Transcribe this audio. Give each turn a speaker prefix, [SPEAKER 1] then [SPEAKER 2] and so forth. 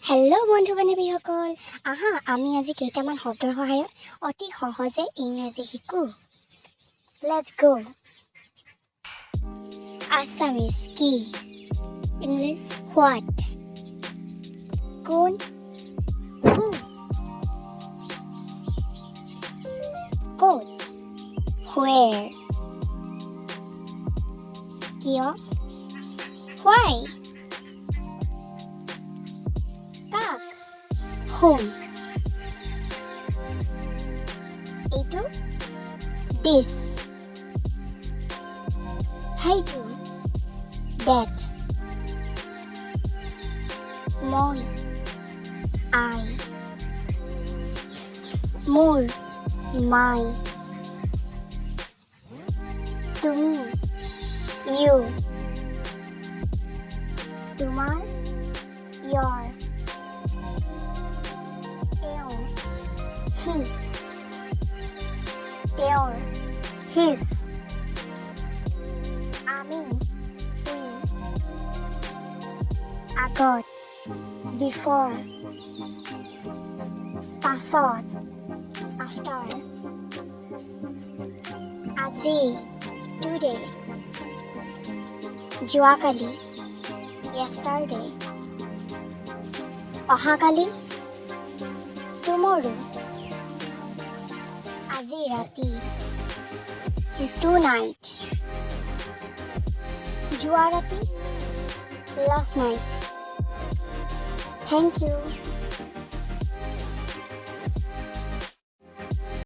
[SPEAKER 1] Hello' বন্ধু বান্ধৱীসকল, আহা আমি আজি কেইটামান শব্দৰ সহায়ত অতি সহজে ইংৰাজী শিকোঁ। Let's go. আছামিজ কি? English what? কোন? হু? ক'ত? হুৱেৰ? কিয়? হোৱাই? কাক? হোম? এইটো দিছ, সেইটো ডেট, মই আই, মোৰ মাই, তুমি ইউ, তোমাৰ your, তেওঁ he, তেওঁৰ his, আমি we, আগত before, পাছত after, আজি today, যোৱাকালি yesterday, অহাকালি tomorrow, আজি ৰাতি tonight, যোৱা ৰাতি last night. Thank you.